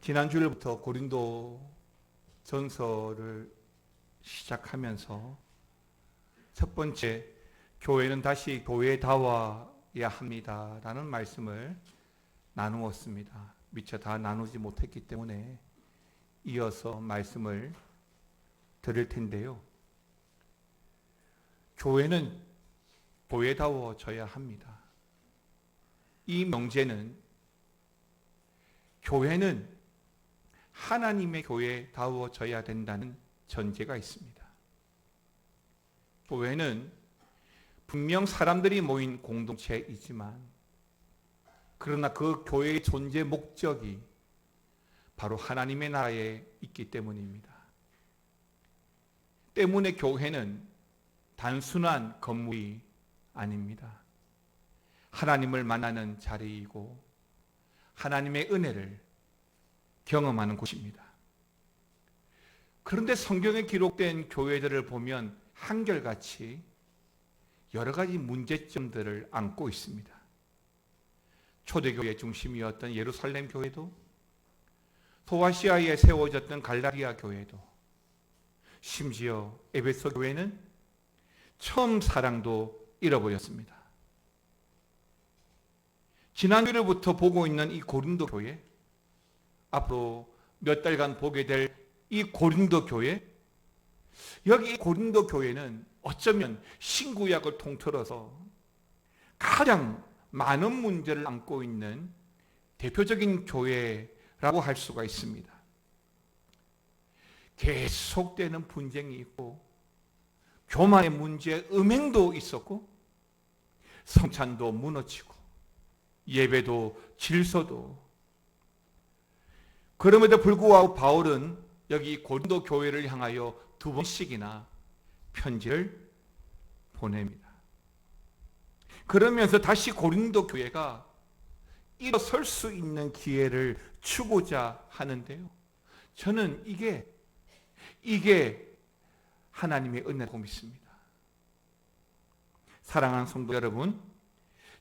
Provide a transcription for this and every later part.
지난 주일부터 고린도 전서를 시작하면서 첫 번째, 교회는 다시 교회다워야 합니다라는 말씀을 나누었습니다. 미처 다 나누지 못했기 때문에 이어서 말씀을 드릴 텐데요. 교회는 교회다워져야 합니다. 이 명제는 교회는 하나님의 교회다워져야 된다는 전제가 있습니다. 교회는 분명 사람들이 모인 공동체이지만 그러나 그 교회의 존재 목적이 바로 하나님의 나라에 있기 때문입니다. 때문에 교회는 단순한 건물이 아닙니다. 하나님을 만나는 자리이고 하나님의 은혜를 경험하는 곳입니다. 그런데 성경에 기록된 교회들을 보면 한결같이 여러 가지 문제점들을 안고 있습니다. 초대교회 중심이었던 예루살렘 교회도, 소아시아에 세워졌던 갈라디아 교회도, 심지어 에베소 교회는 처음 사랑도 잃어버렸습니다. 지난주부터 보고 있는 이 고린도 교회, 앞으로 몇 달간 보게 될 이 고린도 교회, 여기 고린도 교회는 어쩌면 신구약을 통틀어서 가장 많은 문제를 안고 있는 대표적인 교회라고 할 수가 있습니다. 계속되는 분쟁이 있고 교만의 문제, 음행도 있었고 성찬도 무너지고 예배도 질서도. 그럼에도 불구하고 바울은 여기 고린도 교회를 향하여 2번씩이나 편지를 보냅니다. 그러면서 다시 고린도 교회가 일어설 수 있는 기회를 주고자 하는데요. 저는 이게 하나님의 은혜라고 믿습니다. 사랑하는 성도 여러분,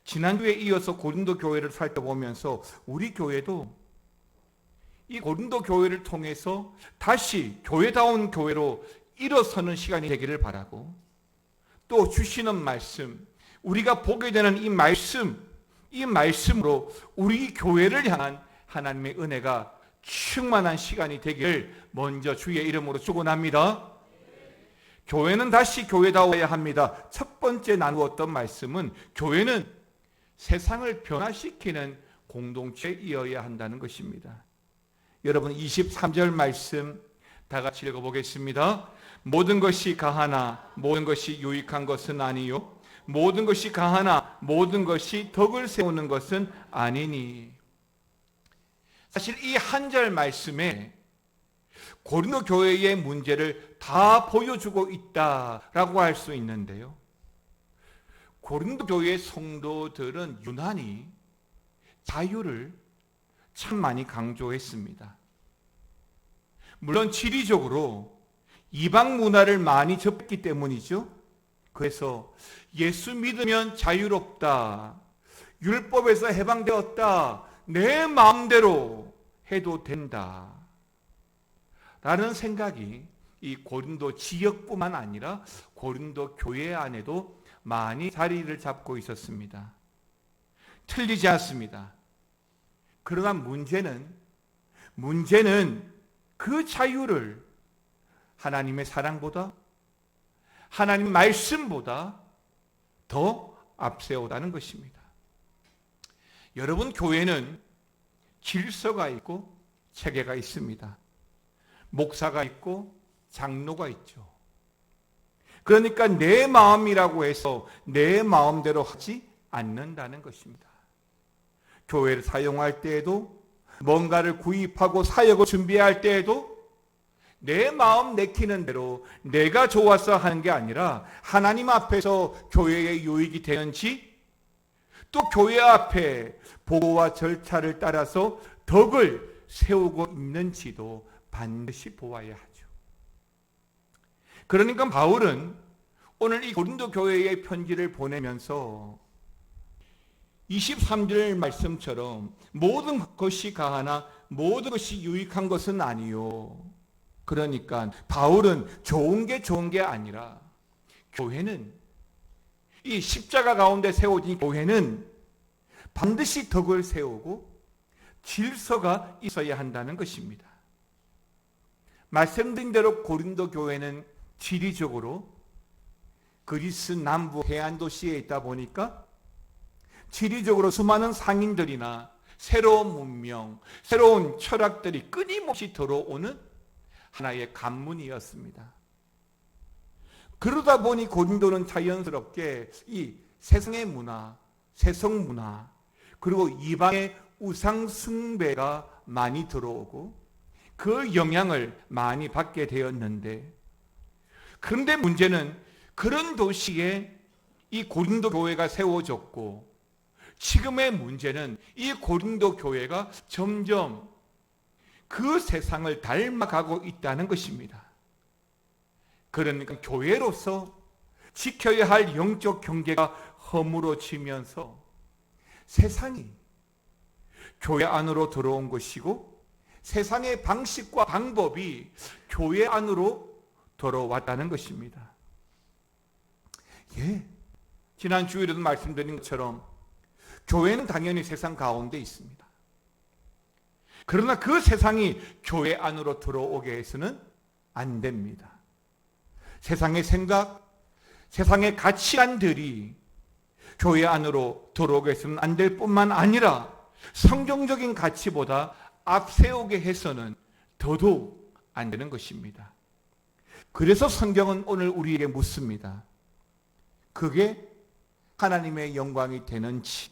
지난주에 이어서 고린도 교회를 살펴보면서 우리 교회도 이 고린도 교회를 통해서 다시 교회다운 교회로 일어서는 시간이 되기를 바라고, 또 주시는 말씀, 우리가 보게 되는 이 말씀으로 우리 교회를 향한 하나님의 은혜가 충만한 시간이 되기를 먼저 주의 이름으로 축원합니다. 교회는 다시 교회다워야 합니다. 첫 번째 나누었던 말씀은 교회는 세상을 변화시키는 공동체이어야 한다는 것입니다. 여러분 23절 말씀 다 같이 읽어보겠습니다. 모든 것이 가하나 모든 것이 유익한 것은 아니요 모든 것이 가하나 모든 것이 덕을 세우는 것은 아니니. 사실 이 한 절 말씀에 고린도 교회의 문제를 다 보여주고 있다라고 할 수 있는데요. 고린도 교회의 성도들은 유난히 자유를 참 많이 강조했습니다. 물론 지리적으로 이방 문화를 많이 접했기 때문이죠. 그래서 예수 믿으면 자유롭다, 율법에서 해방되었다, 내 마음대로 해도 된다 라는 생각이 이 고린도 지역뿐만 아니라 고린도 교회 안에도 많이 자리를 잡고 있었습니다. 틀리지 않습니다. 그러나 문제는 그 자유를 하나님의 사랑보다, 하나님의 말씀보다 더 앞세우다는 것입니다. 여러분, 교회는 질서가 있고 체계가 있습니다. 목사가 있고 장로가 있죠. 그러니까 내 마음이라고 해서 내 마음대로 하지 않는다는 것입니다. 교회를 사용할 때에도, 뭔가를 구입하고 사역을 준비할 때에도 내 마음 내키는 대로 내가 좋아서 하는 게 아니라 하나님 앞에서 교회의 유익이 되는지, 또 교회 앞에 보고와 절차를 따라서 덕을 세우고 있는지도 반드시 보아야 하죠. 그러니까 바울은 오늘 이 고린도 교회의 편지를 보내면서 23절 말씀처럼 모든 것이 가하나 모든 것이 유익한 것은 아니요. 그러니까 바울은 좋은 게 아니라 교회는, 이 십자가 가운데 세워진 교회는 반드시 덕을 세우고 질서가 있어야 한다는 것입니다. 말씀드린 대로 고린도 교회는 지리적으로 그리스 남부 해안 도시에 있다 보니까 지리적으로 수많은 상인들이나 새로운 문명, 새로운 철학들이 끊임없이 들어오는 하나의 관문이었습니다. 그러다 보니 고린도는 자연스럽게 이 세상의 문화, 세속 문화, 그리고 이방의 우상 숭배가 많이 들어오고 그 영향을 많이 받게 되었는데, 그런데 문제는 그런 도시에 이 고린도 교회가 세워졌고, 지금의 문제는 이 고린도 교회가 점점 그 세상을 닮아가고 있다는 것입니다. 그러니까 교회로서 지켜야 할 영적 경계가 허물어지면서 세상이 교회 안으로 들어온 것이고, 세상의 방식과 방법이 교회 안으로 들어왔다는 것입니다. 지난 주일에도 말씀드린 것처럼 교회는 당연히 세상 가운데 있습니다. 그러나 그 세상이 교회 안으로 들어오게 해서는 안 됩니다. 세상의 생각, 세상의 가치관들이 교회 안으로 들어오게 해서는 안 될 뿐만 아니라 성경적인 가치보다 앞세우게 해서는 더더욱 안 되는 것입니다. 그래서 성경은 오늘 우리에게 묻습니다. 그게 하나님의 영광이 되는지,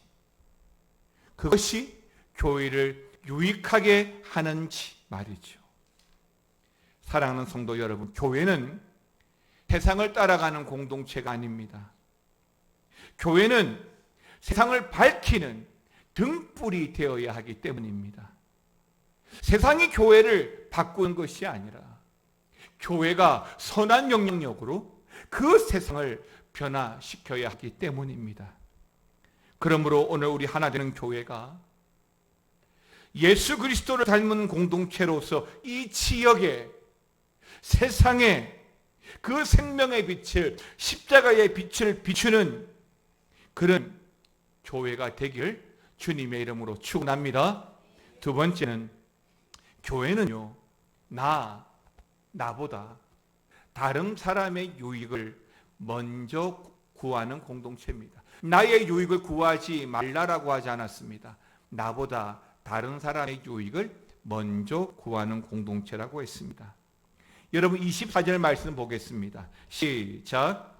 그것이 교회를 유익하게 하는지 말이죠. 사랑하는 성도 여러분, 교회는 세상을 따라가는 공동체가 아닙니다. 교회는 세상을 밝히는 등불이 되어야 하기 때문입니다. 세상이 교회를 바꾸는 것이 아니라 교회가 선한 영향력으로 그 세상을 변화시켜야 하기 때문입니다. 그러므로 오늘 우리 하나 되는 교회가 예수 그리스도를 닮은 공동체로서 이 지역에, 세상에 그 생명의 빛을, 십자가의 빛을 비추는 그런 교회가 되길 주님의 이름으로 축원합니다. 두 번째는, 교회는요, 나보다 다른 사람의 유익을 먼저 구하는 공동체입니다. 나의 유익을 구하지 말라라고 하지 않았습니다. 나보다 다른 사람의 유익을 먼저 구하는 공동체라고 했습니다. 여러분 24절 말씀 보겠습니다. 시작.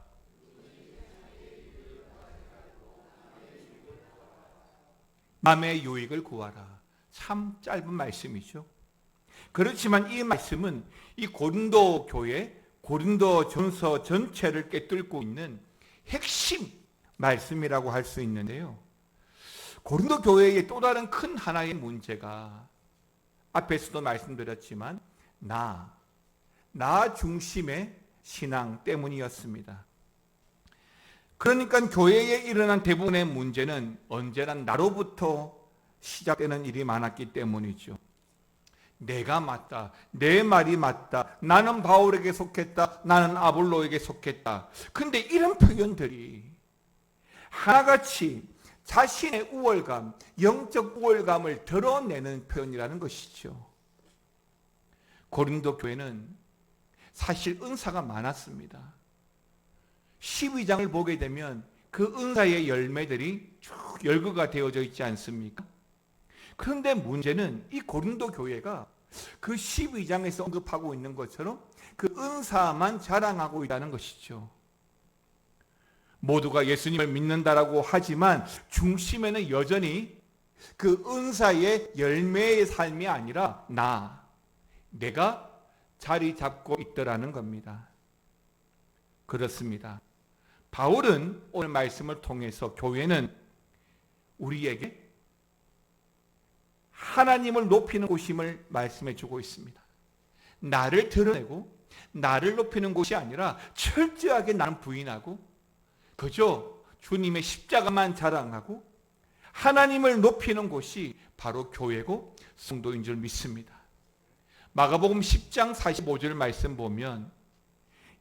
남의 유익을 구하라. 참 짧은 말씀이죠. 그렇지만 이 말씀은 이 고린도 교회, 고린도 전서 전체를 꿰뚫고 있는 핵심 말씀이라고 할 수 있는데요. 고린도 교회의 또 다른 큰 하나의 문제가, 앞에서도 말씀드렸지만 나 중심의 신앙 때문이었습니다. 그러니까 교회에 일어난 대부분의 문제는 언제나 나로부터 시작되는 일이 많았기 때문이죠. 내가 맞다, 내 말이 맞다, 나는 바울에게 속했다, 나는 아볼로에게 속했다. 근데 이런 표현들이 하나같이 자신의 우월감, 영적 우월감을 드러내는 표현이라는 것이죠. 고린도 교회는 사실 은사가 많았습니다. 12장을 보게 되면 그 은사의 열매들이 쭉 열거가 되어져 있지 않습니까? 그런데 문제는 이 고린도 교회가 그 12장에서 언급하고 있는 것처럼 그 은사만 자랑하고 있다는 것이죠. 모두가 예수님을 믿는다라고 하지만 중심에는 여전히 그 은사의 열매의 삶이 아니라 내가 자리 잡고 있더라는 겁니다. 그렇습니다. 바울은 오늘 말씀을 통해서 교회는 우리에게 하나님을 높이는 곳임을 말씀해 주고 있습니다. 나를 드러내고 나를 높이는 곳이 아니라 철저하게 나는 부인하고 그저 주님의 십자가만 자랑하고 하나님을 높이는 곳이 바로 교회고, 성도인 줄 믿습니다. 마가복음 10장 45절 말씀 보면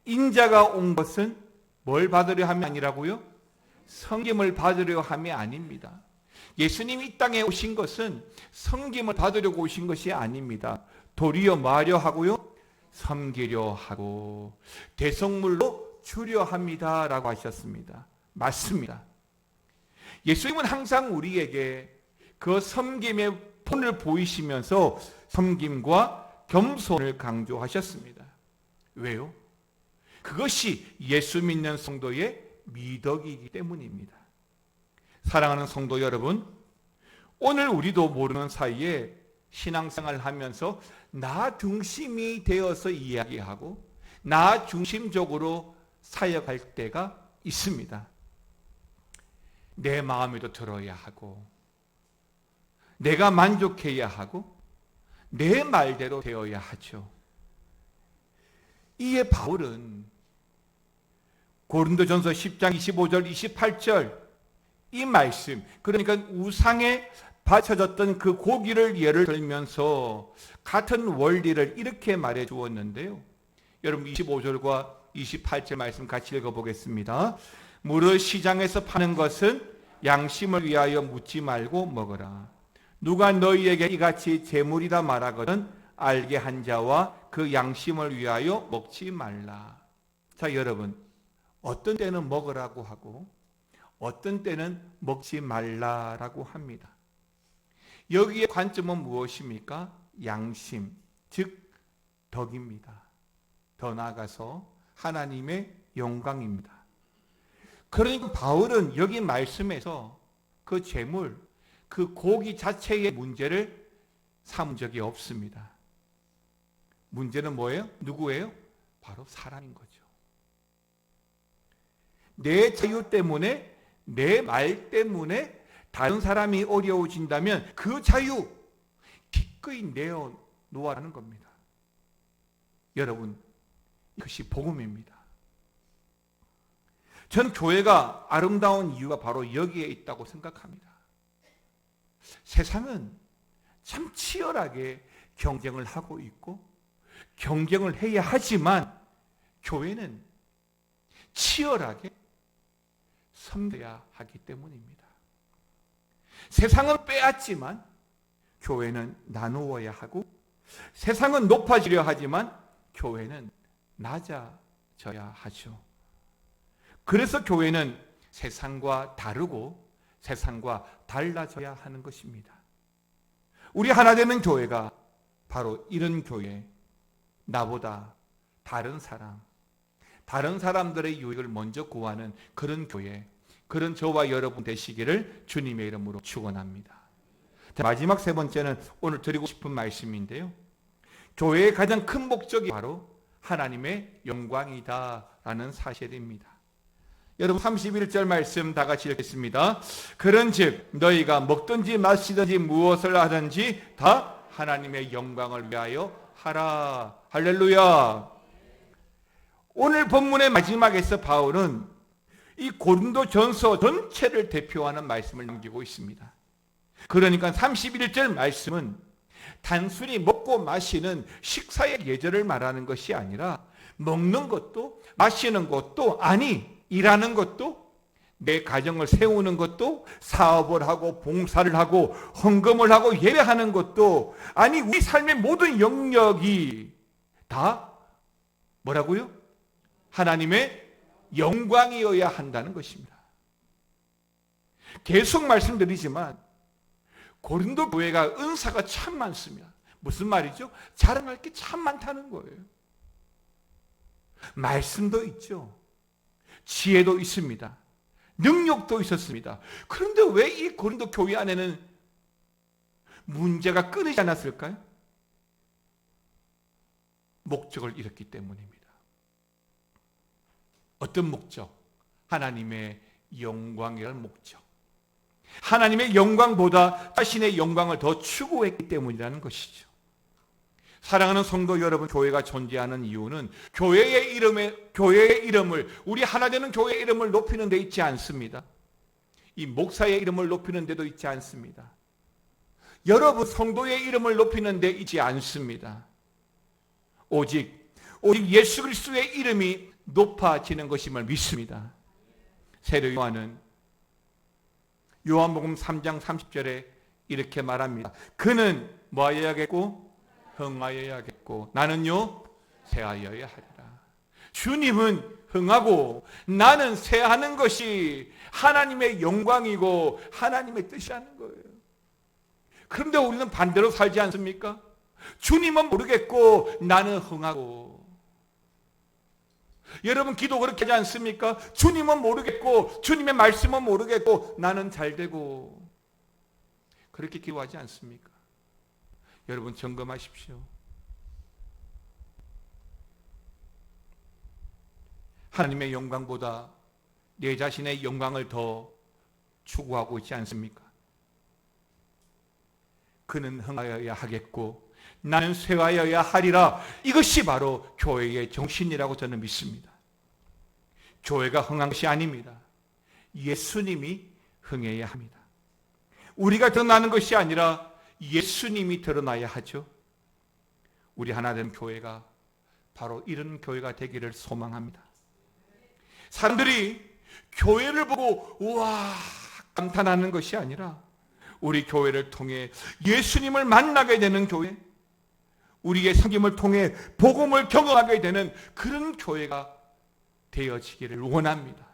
인자가 온 것은 뭘 받으려 함이 아니라고요? 섬김을 받으려 함이 아닙니다. 예수님이 이 땅에 오신 것은 섬김을 받으려고 오신 것이 아닙니다. 도리어 뭐 하려 하고요? 섬기려 하고 대성물로 주려 합니다 라고 하셨습니다. 맞습니다. 예수님은 항상 우리에게 그 섬김의 본을 보이시면서 섬김과 겸손을 강조하셨습니다. 왜요? 그것이 예수 믿는 성도의 미덕이기 때문입니다. 사랑하는 성도 여러분, 오늘 우리도 모르는 사이에 신앙생활을 하면서 나 중심이 되어서 이야기하고 나 중심적으로 사역할 때가 있습니다. 내 마음에도 들어야 하고 내가 만족해야 하고 내 말대로 되어야 하죠. 이에 바울은 고린도전서 10장 25절 28절 이 말씀, 그러니까 우상에 바쳐졌던 그 고기를 예를 들면서 같은 원리를 이렇게 말해 주었는데요. 여러분 25절과 28절 말씀 같이 읽어보겠습니다. 무릇 시장에서 파는 것은 양심을 위하여 묻지 말고 먹어라. 누가 너희에게 이같이 재물이라 말하거든 알게 한 자와 그 양심을 위하여 먹지 말라. 자, 여러분, 어떤 때는 먹으라고 하고 어떤 때는 먹지 말라라고 합니다. 여기에 관점은 무엇입니까? 양심, 즉 덕입니다. 더 나아가서 하나님의 영광입니다. 그러니까 바울은 여기 말씀에서 그 재물, 그 고기 자체의 문제를 삼은 적이 없습니다. 문제는 뭐예요? 누구예요? 바로 사람인 거죠. 내 자유 때문에, 내 말 때문에 다른 사람이 어려워진다면 그 자유 기꺼이 내어놓으라는 겁니다. 여러분, 이것이 복음입니다. 전 교회가 아름다운 이유가 바로 여기에 있다고 생각합니다. 세상은 참 치열하게 경쟁을 하고 있고 경쟁을 해야 하지만 교회는 치열하게 섬겨야 하기 때문입니다. 세상은 빼앗지만 교회는 나누어야 하고 세상은 높아지려 하지만 교회는 낮아져야 하죠. 그래서 교회는 세상과 다르고 세상과 달라져야 하는 것입니다. 우리 하나 되는 교회가 바로 이런 교회, 나보다 다른 사람, 다른 사람들의 유익을 먼저 구하는 그런 교회, 그런 저와 여러분 되시기를 주님의 이름으로 축원합니다. 마지막 세 번째는 오늘 드리고 싶은 말씀인데요. 교회의 가장 큰 목적이 바로 하나님의 영광이다라는 사실입니다. 여러분 31절 말씀 다 같이 읽겠습니다. 그런즉 너희가 먹든지 마시든지 무엇을 하든지 다 하나님의 영광을 위하여 하라. 할렐루야. 오늘 본문의 마지막에서 바울은 이 고린도 전서 전체를 대표하는 말씀을 남기고 있습니다. 그러니까 31절 말씀은 단순히 먹고 마시는 식사의 예절을 말하는 것이 아니라 먹는 것도 마시는 것도 아니 일하는 것도 내 가정을 세우는 것도 사업을 하고 봉사를 하고 헌금을 하고 예배하는 것도 아니 우리 삶의 모든 영역이 다 뭐라고요? 하나님의 영광이어야 한다는 것입니다. 계속 말씀드리지만 고린도 교회가 은사가 참 많습니다. 무슨 말이죠? 자랑할 게 참 많다는 거예요. 말씀도 있죠. 지혜도 있습니다. 능력도 있었습니다. 그런데 왜 이 고린도 교회 안에는 문제가 끊이지 않았을까요? 목적을 잃었기 때문입니다. 어떤 목적? 하나님의 영광이라는 목적. 하나님의 영광보다 자신의 영광을 더 추구했기 때문이라는 것이죠. 사랑하는 성도 여러분, 교회가 존재하는 이유는 교회의 이름을, 우리 하나 되는 교회의 이름을 높이는 데 있지 않습니다. 이 목사의 이름을 높이는 데도 있지 않습니다. 여러분 성도의 이름을 높이는 데 있지 않습니다. 오직 예수 그리스도의 이름이 높아지는 것임을 믿습니다. 세례 요한은 요한복음 3장 30절에 이렇게 말합니다. 그는 뭐하여야겠고 흥하여야겠고 나는요 쇠하여야 하리라. 주님은 흥하고 나는 쇠하는 것이 하나님의 영광이고 하나님의 뜻이라는 거예요. 그런데 우리는 반대로 살지 않습니까? 주님은 모르겠고 나는 흥하고. 여러분 기도 그렇게 하지 않습니까? 주님은 모르겠고 주님의 말씀은 모르겠고 나는 잘되고. 그렇게 기도하지 않습니까? 여러분 점검하십시오. 하나님의 영광보다 내 자신의 영광을 더 추구하고 있지 않습니까? 그는 흥하여야 하겠고 나는 쇠하여야 하리라. 이것이 바로 교회의 정신이라고 저는 믿습니다. 교회가 흥한 것이 아닙니다. 예수님이 흥해야 합니다. 우리가 드러나는 것이 아니라 예수님이 드러나야 하죠. 우리 하나된 교회가 바로 이런 교회가 되기를 소망합니다. 사람들이 교회를 보고 우와 감탄하는 것이 아니라 우리 교회를 통해 예수님을 만나게 되는 교회, 우리의 섬김을 통해 복음을 경험하게 되는 그런 교회가 되어지기를 원합니다.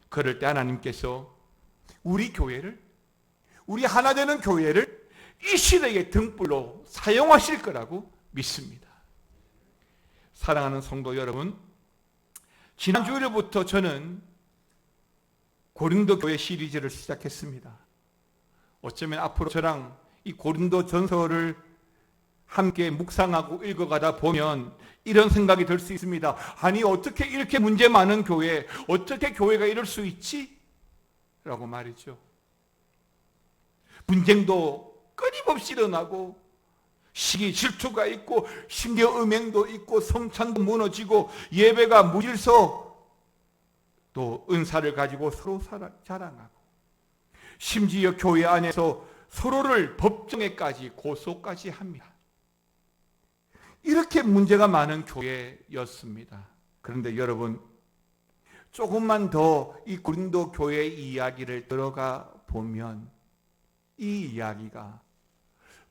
그럴 때 하나님께서 우리 교회를, 우리 하나 되는 교회를 이 시대의 등불로 사용하실 거라고 믿습니다. 사랑하는 성도 여러분, 지난 주일부터 저는 고린도 교회 시리즈를 시작했습니다. 어쩌면 앞으로 저랑 이 고린도 전서를 함께 묵상하고 읽어가다 보면 이런 생각이 들 수 있습니다. 아니 어떻게 이렇게 문제 많은 교회, 어떻게 교회가 이럴 수 있지? 라고 말이죠. 분쟁도 끊임없이 일어나고 시기 질투가 있고 심지어 음행도 있고 성찬도 무너지고 예배가 무질서 또 은사를 가지고 서로 자랑하고 심지어 교회 안에서 서로를 법정에까지 고소까지 합니다. 이렇게 문제가 많은 교회였습니다. 그런데 여러분 조금만 더 이 고린도 교회의 이야기를 들어가 보면 이 이야기가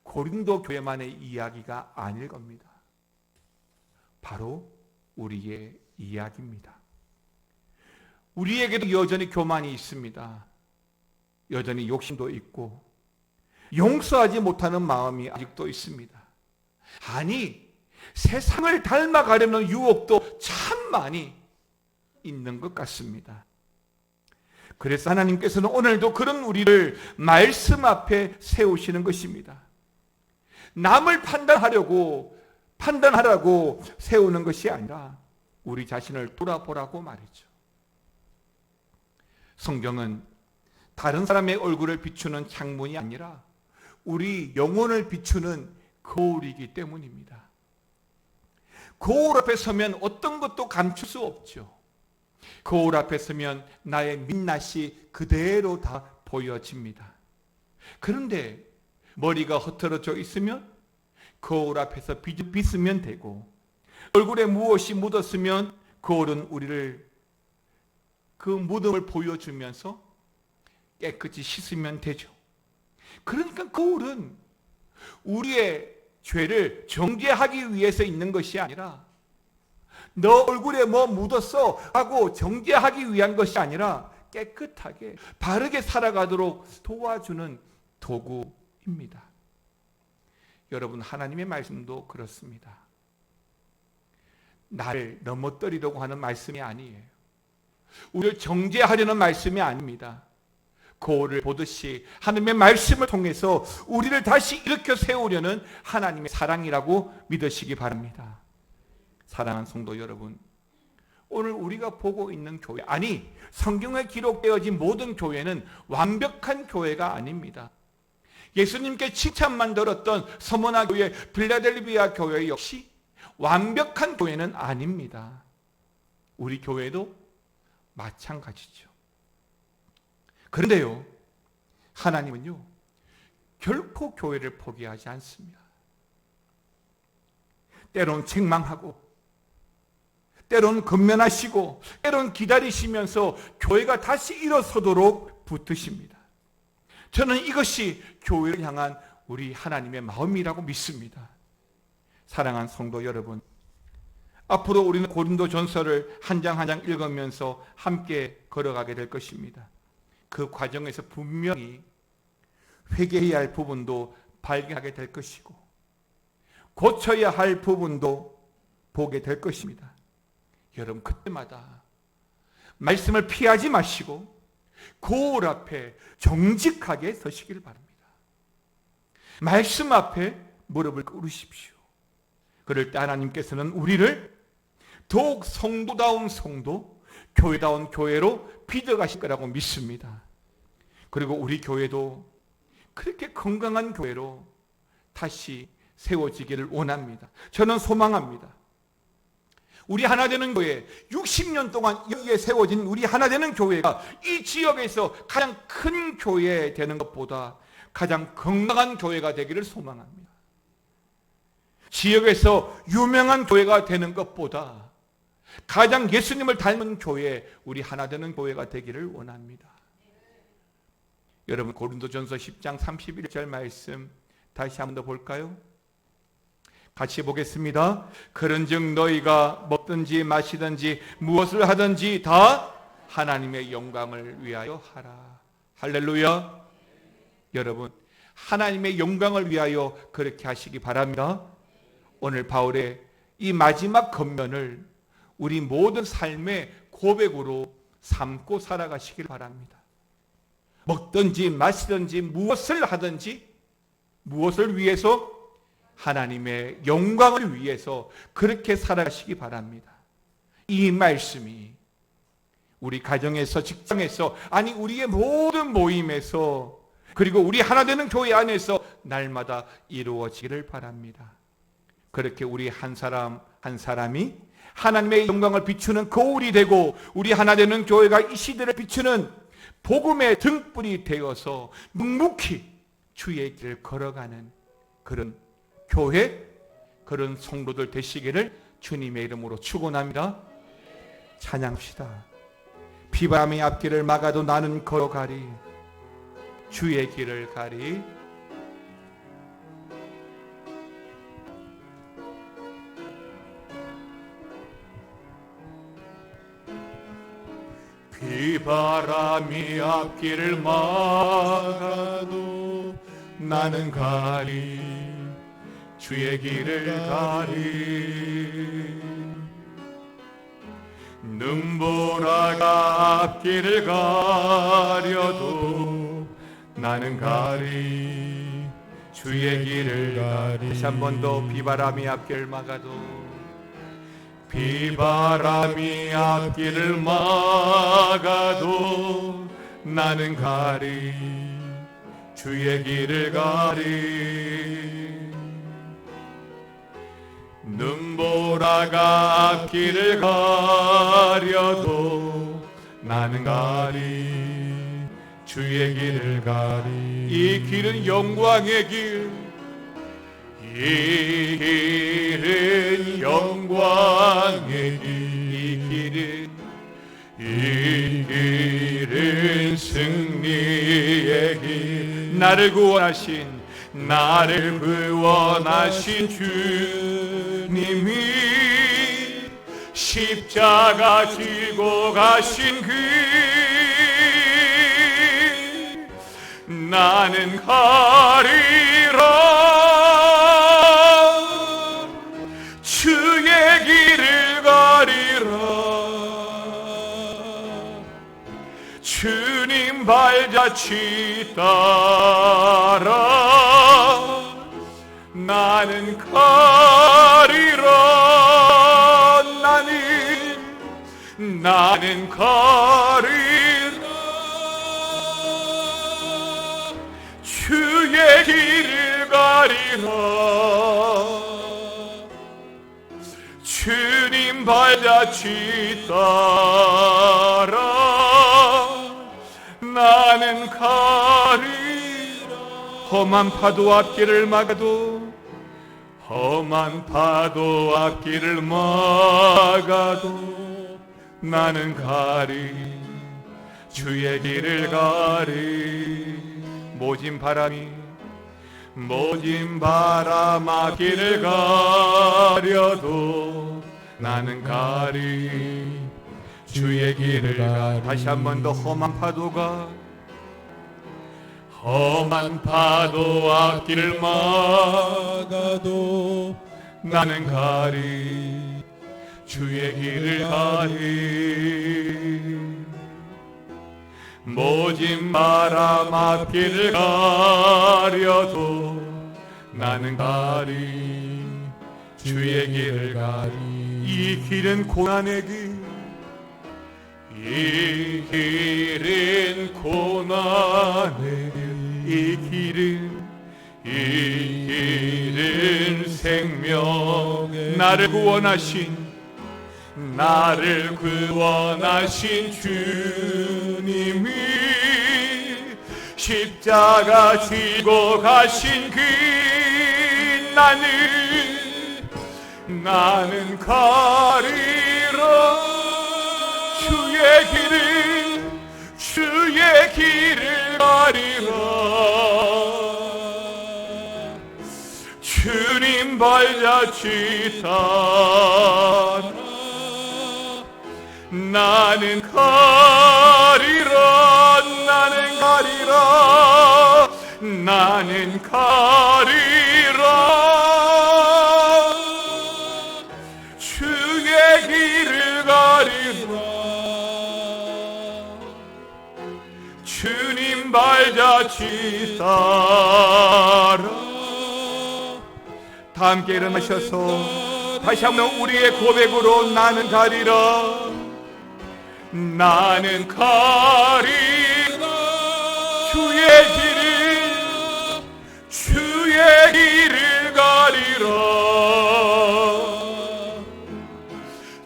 고린도 교회만의 이야기가 아닐 겁니다. 바로 우리의 이야기입니다. 우리에게도 여전히 교만이 있습니다. 여전히 욕심도 있고 용서하지 못하는 마음이 아직도 있습니다. 아니 세상을 닮아가려는 유혹도 참 많이 있는 것 같습니다. 그래서 하나님께서는 오늘도 그런 우리를 말씀 앞에 세우시는 것입니다. 남을 판단하라고 세우는 것이 아니라 우리 자신을 돌아보라고 말이죠. 성경은 다른 사람의 얼굴을 비추는 창문이 아니라 우리 영혼을 비추는 거울이기 때문입니다. 거울 앞에 서면 어떤 것도 감출 수 없죠. 거울 앞에 서면 나의 민낯이 그대로 다 보여집니다. 그런데 머리가 흐트러져 있으면 거울 앞에서 빗으면 되고 얼굴에 무엇이 묻었으면 거울은 우리를 그 묻음을 보여주면서 깨끗이 씻으면 되죠. 그러니까 거울은 우리의 죄를 정죄하기 위해서 있는 것이 아니라 너 얼굴에 뭐 묻었어 하고 정죄하기 위한 것이 아니라 깨끗하게 바르게 살아가도록 도와주는 도구입니다. 여러분 하나님의 말씀도 그렇습니다. 나를 넘어뜨리려고 하는 말씀이 아니에요. 우리를 정죄하려는 말씀이 아닙니다. 거울을 보듯이 하나님의 말씀을 통해서 우리를 다시 일으켜 세우려는 하나님의 사랑이라고 믿으시기 바랍니다. 사랑하는 성도 여러분, 오늘 우리가 보고 있는 교회, 아니 성경에 기록되어진 모든 교회는 완벽한 교회가 아닙니다. 예수님께 칭찬만 들었던 서머나 교회, 빌라델비아 교회 역시 완벽한 교회는 아닙니다. 우리 교회도 마찬가지죠. 그런데요, 하나님은요 결코 교회를 포기하지 않습니다. 때론 책망하고, 때론 건면하시고, 때론 기다리시면서 교회가 다시 일어서도록 붙드십니다. 저는 이것이 교회를 향한 우리 하나님의 마음이라고 믿습니다. 사랑하는 성도 여러분, 앞으로 우리는 고린도전서를 한 장 한 장 읽으면서 함께 걸어가게 될 것입니다. 그 과정에서 분명히 회개해야 할 부분도 발견하게 될 것이고, 고쳐야 할 부분도 보게 될 것입니다. 여러분, 그때마다 말씀을 피하지 마시고 거울 앞에 정직하게 서시길 바랍니다. 말씀 앞에 무릎을 꿇으십시오. 그럴 때 하나님께서는 우리를 더욱 성도다운 성도, 교회다운 교회로 빚어가실 거라고 믿습니다. 그리고 우리 교회도 그렇게 건강한 교회로 다시 세워지기를 원합니다. 저는 소망합니다. 우리 하나되는 교회, 60년 동안 여기에 세워진 우리 하나되는 교회가 이 지역에서 가장 큰 교회 되는 것보다 가장 건강한 교회가 되기를 소망합니다. 지역에서 유명한 교회가 되는 것보다 가장 예수님을 닮은 교회, 우리 하나되는 교회가 되기를 원합니다. 여러분, 고린도전서 10장 31절 말씀 다시 한번 더 볼까요? 같이 보겠습니다. 그런즉 너희가 먹든지 마시든지 무엇을 하든지 다 하나님의 영광을 위하여 하라. 할렐루야. 여러분, 하나님의 영광을 위하여 그렇게 하시기 바랍니다. 오늘 바울의 이 마지막 권면을 우리 모든 삶의 고백으로 삼고 살아가시길 바랍니다. 먹든지 마시든지 무엇을 하든지, 무엇을 위해서? 하나님의 영광을 위해서 그렇게 살아가시기 바랍니다. 이 말씀이 우리 가정에서, 직장에서, 아니 우리의 모든 모임에서, 그리고 우리 하나되는 교회 안에서 날마다 이루어지기를 바랍니다. 그렇게 우리 한 사람 한 사람이 하나님의 영광을 비추는 거울이 되고, 우리 하나되는 교회가 이 시대를 비추는 복음의 등불이 되어서 묵묵히 주의 길을 걸어가는 그런 교회, 그런 성도들 되시기를 주님의 이름으로 축원합니다. 찬양합시다. 비바람이 앞길을 막아도 나는 걸어가리, 주의 길을 가리. 비바람이 앞길을 막아도 나는 가리, 주의 길을 가리. 눈보라가 앞길을 가려도 나는 가리, 주의 길을 가리. 다시 한 번 더. 비바람이 앞길을 막아도, 비바람이 앞길을 막아도 나는 가리, 주의 길을 가리. 눈보라가 앞길을 가려도 나는 가리, 주의 길을 가리. 이 길은 영광의 길, 이 길은 영광의 길, 이 길은 승리의 길. 나를 구원하신 주님이 십자가 지고 가신 길, 나는 가리라, 주의 길을 가리라. 주님 발자취 따라 나는 가리라. 나는 가리라, 주의 길을 가리라. 주님 발자취 따라 나는 가리라. 험한 파도 앞길을 막아도 험한 파도 앞길을 막아도 나는 가리 주의 길을 가리 모진 바람 앞길을 가려도 나는 가리 주의 길을 가리 다시 한 번 더 험한 파도 앞길을 막아도 나는 가리 주의 길을 가리 모진 바람 앞길을 가려도 나는 가리 주의 길을 가리 이 길은 고난의 길 이 길은 고난의 길 이 길은 생명 나를 구원하신 주님이 십자가 지고 가신 길 나는 가리라 주의 길을 가리라 주님 발자취 따라 나는 가리라 주의 길을 가리라 주님 발자취 따라 다 함께 일어나셔서 다시 한번 우리의 고백으로 나는 가리라 주의 길을 가리라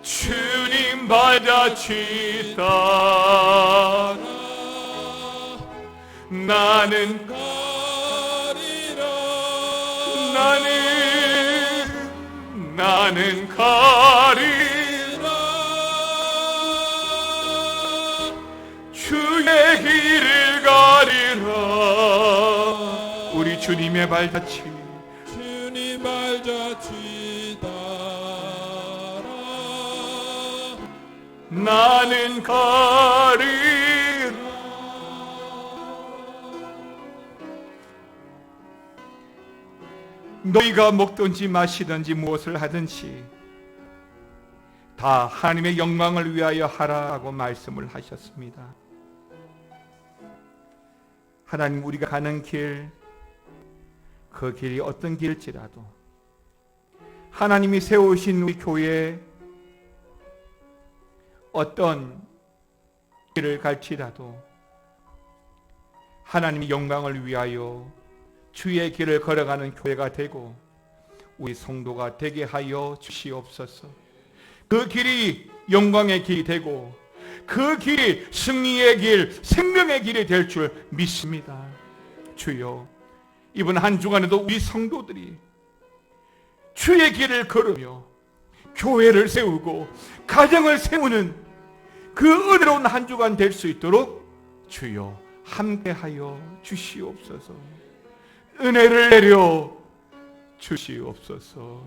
주님 발자취 따라 나는 가리라 주의 길을 가리라 우리 주님 발자취 따라 나는 가리라 너희가 먹든지 마시든지 무엇을 하든지 다 하나님의 영광을 위하여 하라고 말씀을 하셨습니다. 하나님 우리가 가는 길, 그 길이 어떤 길일지라도 하나님이 세우신 우리 교회에 어떤 길을 갈지라도 하나님의 영광을 위하여 주의 길을 걸어가는 교회가 되고 우리 성도가 되게 하여 주시옵소서. 그 길이 영광의 길이 되고 그 길이 승리의 길, 생명의 길이 될 줄 믿습니다. 주여, 이번 한 주간에도 우리 성도들이 주의 길을 걸으며 교회를 세우고 가정을 세우는 그 은혜로운 한 주간 될 수 있도록 주여 함께하여 주시옵소서. 은혜를 내려 주시옵소서.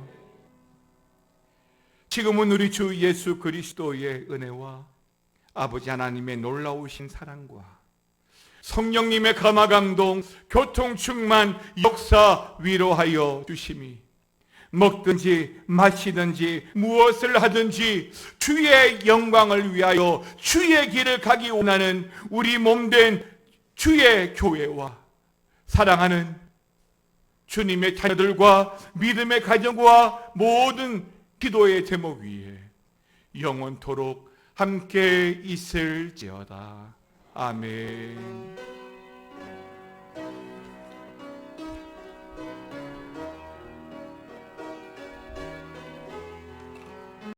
지금은 우리 주 예수 그리스도의 은혜와 아버지 하나님의 놀라우신 사랑과 성령님의 감화감동, 교통 충만, 역사 위로하여 주심이 먹든지 마시든지 무엇을 하든지 주의 영광을 위하여 주의 길을 가기 원하는 우리 몸된 주의 교회와 사랑하는 주님의 자녀들과 믿음의 가정과 모든 기도의 제목 위에 영원토록 함께 있을지어다. 아멘.